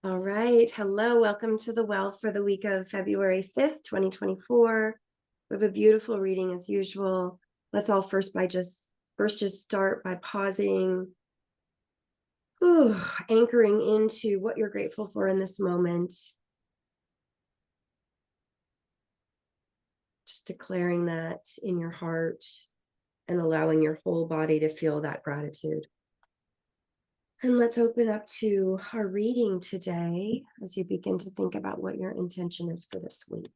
All right. Hello. Welcome to the Well for the week of February 5th, 2024. We have a beautiful reading as usual. Let's all just start by pausing, anchoring into what you're grateful for in this moment. Just declaring that in your heart and allowing your whole body to feel that gratitude. And let's open up to our reading today as you begin to think about what your intention is for this week.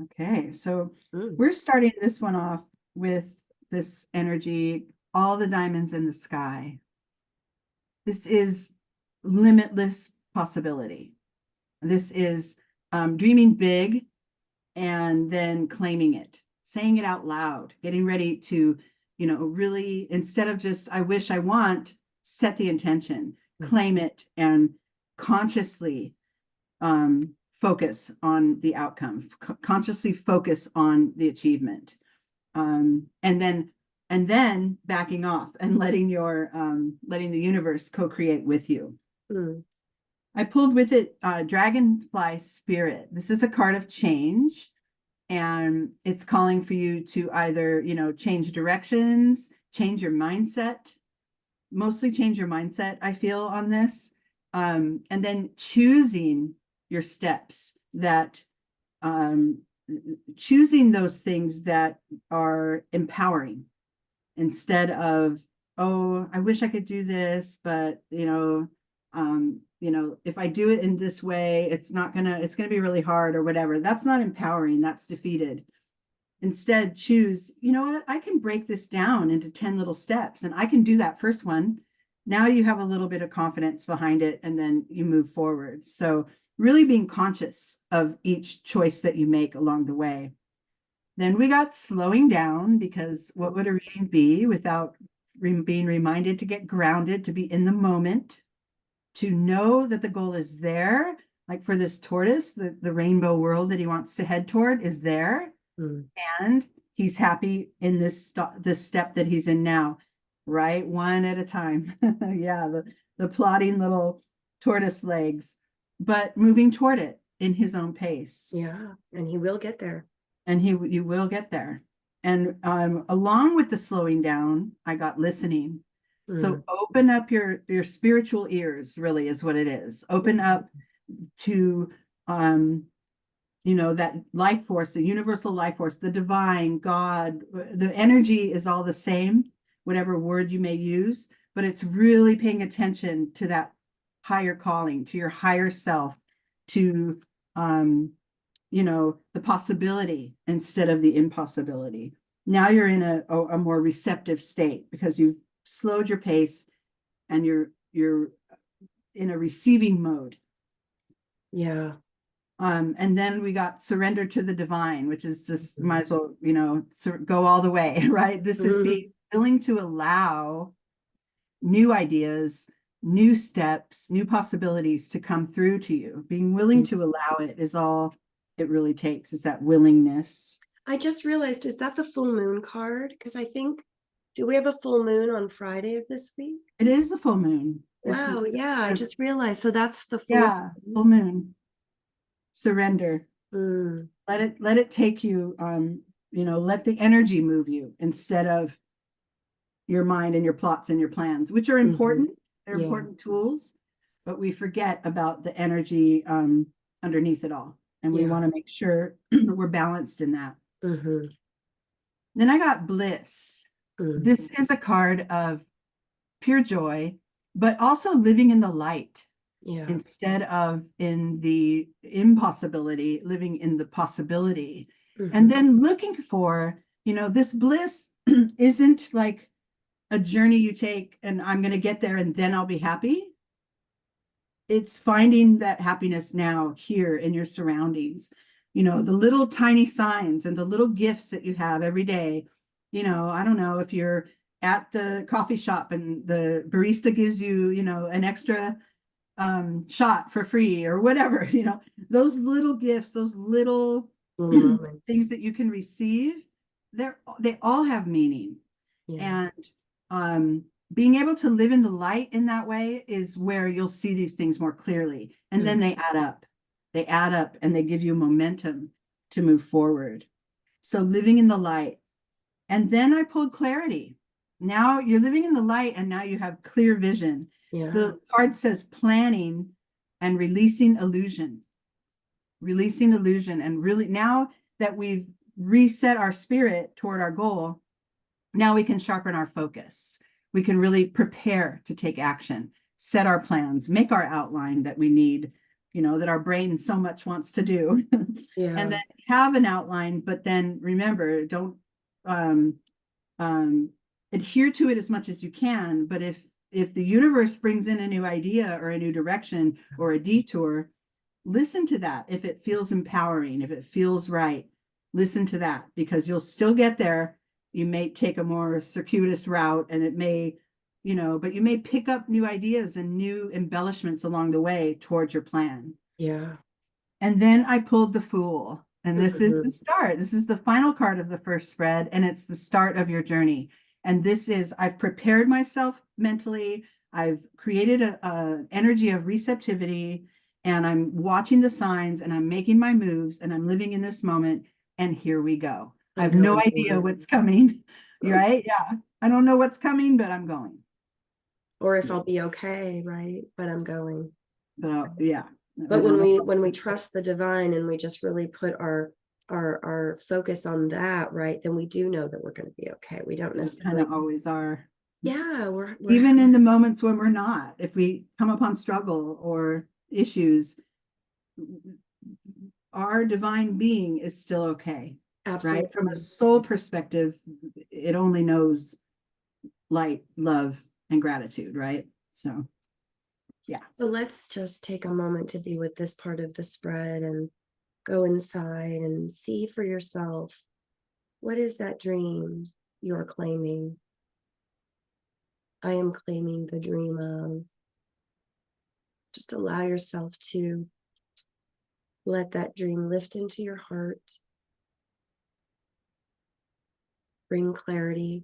Okay, so we're starting this one off with this energy, all the diamonds in the sky. This is limitless possibility. This is dreaming big and then claiming it, saying it out loud, getting ready to, really, instead of just, I wish, I want, set the intention, claim it, and consciously focus on the outcome, consciously focus on the achievement, and then backing off and letting the universe co-create with you. I pulled with it Dragonfly Spirit. This is a card of change, and it's calling for you to either change directions, change your mindset, mostly change your mindset, I feel, on this, and then choosing your steps, that choosing those things that are empowering, instead of, oh, I wish I could do this, but if I do it in this way, it's gonna be really hard or whatever. That's not empowering, that's defeated. Instead, choose, you know what, I can break this down into 10 little steps, and I can do that first one. Now you have a little bit of confidence behind it, and then you move forward. So really being conscious of each choice that you make along the way. Then we got slowing down, because what would a reading be without being reminded to get grounded, to be in the moment, to know that the goal is there. Like for this tortoise, the rainbow world that he wants to head toward is there. And he's happy in this step that he's in now, right? One at a time. Yeah, the plodding little tortoise legs, but moving toward it in his own pace. Yeah, and he will get there. And you will get there. And along with the slowing down, I got listening. So open up your spiritual ears, really, is what it is. Open up to that life force, the universal life force, the divine, God. The energy is all the same, whatever word you may use, but it's really paying attention to that higher calling, to your higher self, to the possibility instead of the impossibility. Now you're in a more receptive state, because you've slowed your pace and you're in a receiving mode. Yeah. And then we got surrender to the divine, which is just, might as well, go all the way, right? This is being willing to allow new ideas, new steps, new possibilities to come through to you. Being willing to allow it is all it really takes, is that willingness. I just realized, is that the full moon card? Because I think, do we have a full moon on Friday of this week? It is a full moon. Wow, yeah, I just realized. So that's the full full moon. Surrender. Let it take you, let the energy move you, instead of your mind and your plots and your plans, which are important. They're important tools, but we forget about the energy underneath it all. And we want to make sure we're balanced in that. Then I got bliss. This is a card of pure joy, but also living in the light. Instead of in the impossibility, living in the possibility. And then looking for, this bliss isn't like a journey you take and I'm going to get there and then I'll be happy. It's finding that happiness now, here in your surroundings, the little tiny signs and the little gifts that you have every day. I don't know, if you're at the coffee shop and the barista gives you, an extra shot for free or whatever, those little gifts, those little things that you can receive, they all have meaning. And being able to live in the light in that way is where you'll see these things more clearly. And then they add up. They add up and they give you momentum to move forward. So living in the light. And then I pulled clarity. Now you're living in the light and now you have clear vision. Yeah. The card says planning and releasing illusion. Releasing illusion. And really, now that we've reset our spirit toward our goal, now we can sharpen our focus. We can really prepare to take action, set our plans, make our outline that we need, that our brain so much wants to do. Yeah. And then have an outline, but then remember, don't adhere to it as much as you can. But if the universe brings in a new idea or a new direction or a detour, listen to that. If it feels empowering, if it feels right, listen to that, because you'll still get there. You may take a more circuitous route and it may, but you may pick up new ideas and new embellishments along the way towards your plan. Yeah. And then I pulled the Fool. And this is the start. This is the final card of the first spread. And it's the start of your journey. And this is, I've prepared myself mentally. I've created a energy of receptivity, and I'm watching the signs and I'm making my moves and I'm living in this moment. And here we go. I have no idea what's coming, right? Yeah. I don't know what's coming, but I'm going. Or if I'll be okay, right? But I'm going. But yeah. But when we trust the divine and we just really put our focus on that, right, then we do know that we're going to be okay. We don't necessarily kind of always are. Yeah, we're even in the moments when we're not. If we come upon struggle or issues, our divine being is still okay. Absolutely. Right? From a soul perspective, it only knows light, love, and gratitude, right? So, yeah. So let's just take a moment to be with this part of the spread and go inside and see for yourself, what is that dream you're claiming? I am claiming the dream of. Just allow yourself to let that dream lift into your heart. Bring clarity.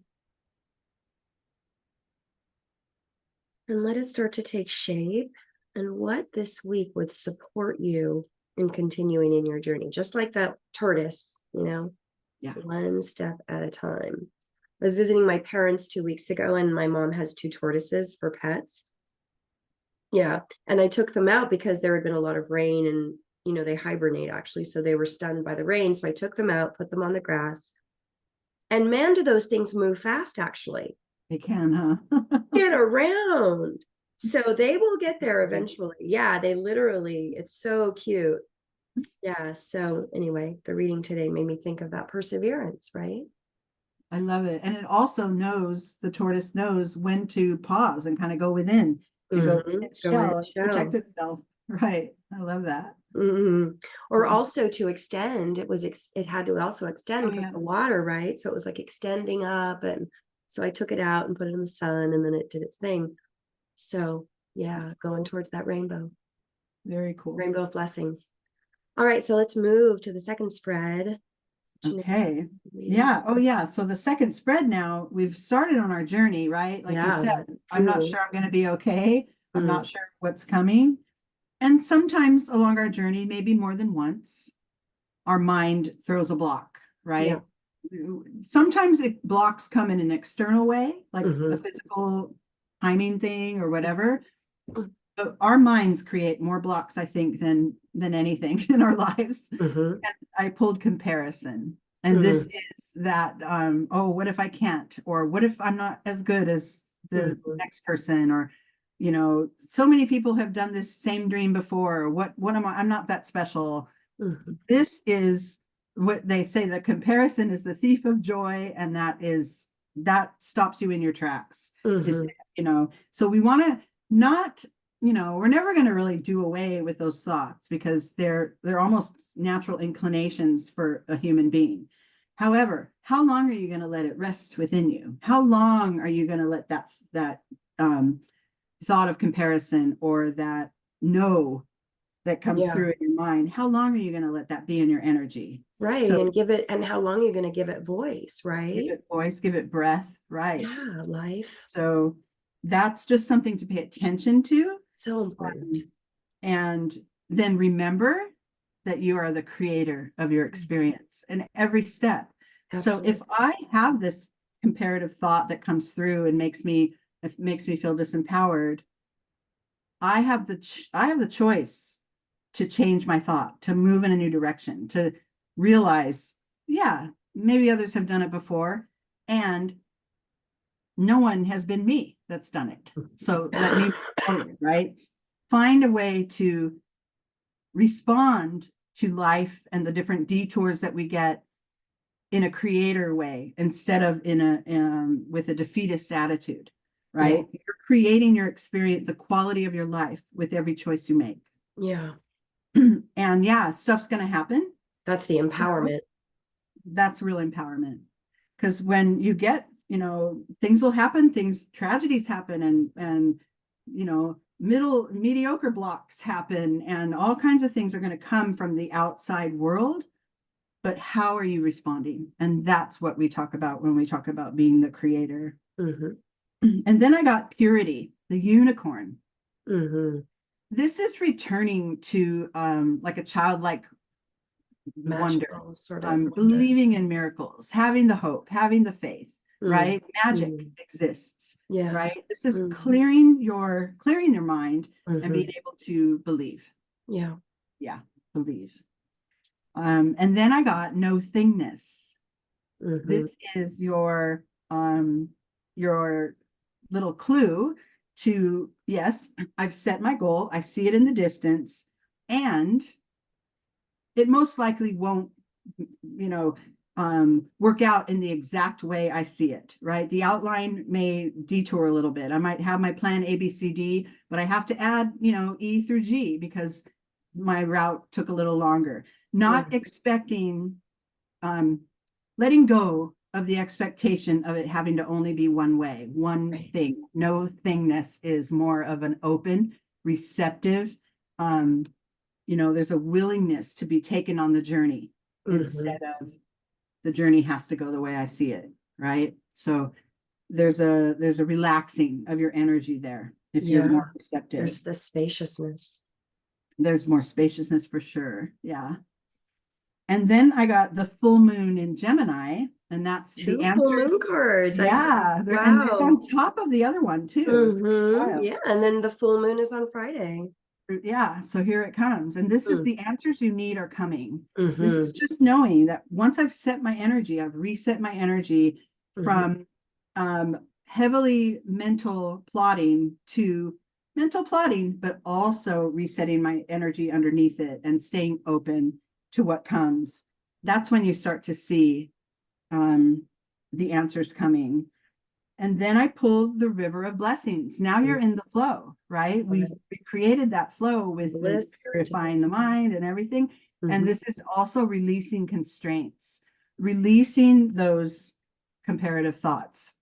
And let it start to take shape, and what this week would support you in continuing in your journey. Just like that tortoise, Yeah. One step at a time. I was visiting my parents 2 weeks ago, and my mom has 2 tortoises for pets. Yeah. And I took them out because there had been a lot of rain, and, they hibernate actually. So they were stunned by the rain. So I took them out, put them on the grass. And man, do those things move fast, actually. They can, huh? Get around. So they will get there eventually. Yeah, they literally, it's so cute. Yeah. So anyway, the reading today made me think of that perseverance, right? I love it. And it also knows, the tortoise knows when to pause and kind of go within and go in its shell and protect itself. Right. I love that. Or also to extend, it had to also extend because the water, right? So it was like extending up, and so I took it out and put it in the sun, and then it did its thing. So yeah, going towards that rainbow. Very cool. Rainbow of blessings. All right, so let's move to the second spread. Okay. Yeah. Oh yeah. So the second spread, now we've started on our journey, right? Like you said, I'm not sure I'm going to be okay. I'm not sure what's coming. And sometimes along our journey, maybe more than once, our mind throws a block, right? Yeah. Sometimes blocks come in an external way, like a physical timing thing or whatever. But our minds create more blocks, I think, than anything in our lives. And I pulled comparison. And this is that, what if I can't? Or what if I'm not as good as the next person? Or, so many people have done this same dream before. What am I? I'm not that special. This is what they say, that comparison is the thief of joy. And that stops you in your tracks. So we want to not, we're never going to really do away with those thoughts, because they're almost natural inclinations for a human being. However, how long are you going to let it rest within you? How long are you going to let that thought of comparison, or that no that comes through in your mind, how long are you going to let that be in your energy? Right. So, and how long are you going to give it voice, right? Give it voice, give it breath, right? Yeah, life. So that's just something to pay attention to. So important. And then remember that you are the creator of your experience in every step. Absolutely. So if I have this comparative thought that comes through and makes me feel disempowered, I have the choice to change my thought, to move in a new direction, to realize, yeah, maybe others have done it before, and no one has been me that's done it. So let me move forward, right? Find a way to respond to life and the different detours that we get in a creator way instead of in a with a defeatist attitude, right? Yeah. You're creating your experience, the quality of your life with every choice you make. Yeah. And yeah, stuff's going to happen. That's the empowerment. That's real empowerment. Because when you get, things will happen, tragedies happen, and mediocre blocks happen, and all kinds of things are going to come from the outside world. But how are you responding? And that's what we talk about when we talk about being the creator. Mm-hmm. And then I got purity, the unicorn. Mm-hmm. This is returning to like a childlike wonder, sort of believing in miracles, having the hope, having the faith, right? Magic exists, right? This is clearing your mind and being able to believe. Yeah, believe. And then I got no thingness. This is your little clue to, yes, I've set my goal. I see it in the distance, and it most likely won't, work out in the exact way I see it, right? The outline may detour a little bit. I might have my plan A, B, C, D, but I have to add, E through G because my route took a little longer. Not expecting, letting go of the expectation of it having to only be one way, one thing. No thingness is more of an open, receptive, there's a willingness to be taken on the journey instead of the journey has to go the way I see it, right? So there's a relaxing of your energy there if you're more receptive. There's the spaciousness. There's more spaciousness for sure. Yeah. And then I got the full moon in Gemini, and that's two the answers. Full moon cards. Yeah. Wow. And it's on top of the other one too. Yeah. And then the full moon is on Friday. Yeah. So here it comes. And this is the answers you need are coming. This is just knowing that once I've set my energy, I've reset my energy from heavily mental plotting to mental plotting, but also resetting my energy underneath it and staying open to what comes. That's when you start to see the answers coming. And then I pulled the river of blessings. Now you're in the flow, right? We've created that flow with purifying the mind and everything. And this is also releasing constraints, releasing those comparative thoughts,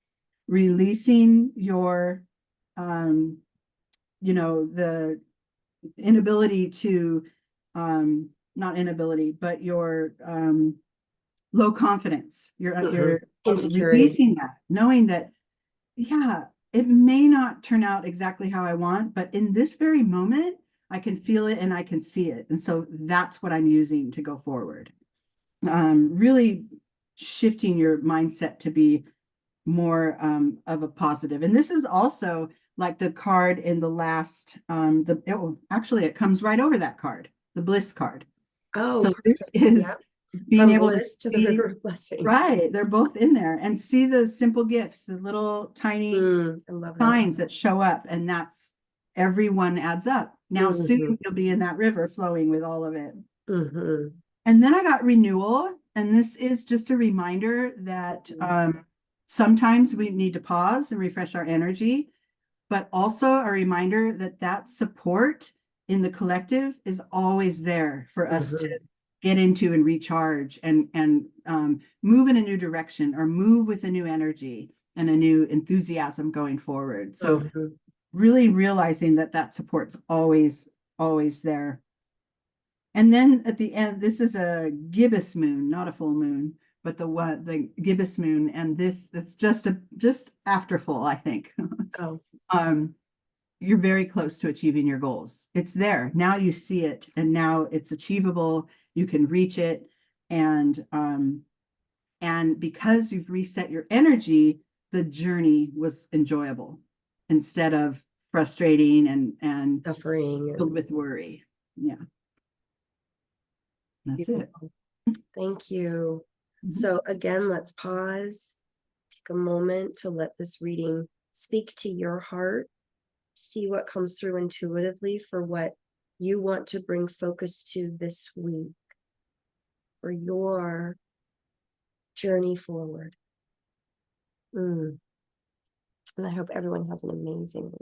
releasing your, the inability to, not inability, but your low confidence. You're releasing that, knowing that, yeah, it may not turn out exactly how I want, but in this very moment, I can feel it and I can see it. And so that's what I'm using to go forward. Really shifting your mindset to be more of a positive. And this is also like the card in the last, actually it comes right over that card, the bliss card. Oh, so this is being able to the river of blessings. Right. They're both in there, and see the simple gifts, the little tiny signs that show up, and that's everyone adds up. Now soon you'll be in that river flowing with all of it. And then I got renewal, and this is just a reminder that sometimes we need to pause and refresh our energy, but also a reminder that support in the collective is always there for us to get into and recharge and move in a new direction or move with a new energy and a new enthusiasm going forward. So really realizing that support's always there. And then at the end, this is a gibbous moon, not a full moon, but the gibbous moon. And it's just after full, I think. you're very close to achieving your goals. It's there. Now you see it, and now it's achievable. You can reach it. And because you've reset your energy, the journey was enjoyable instead of frustrating and Suffering. filled with worry. Yeah. That's Beautiful. it. Thank you. Mhm. So again, let's pause, take a moment to let this reading speak to your heart, see what comes through intuitively for what you want to bring focus to this week for your journey forward. And I hope everyone has an amazing week.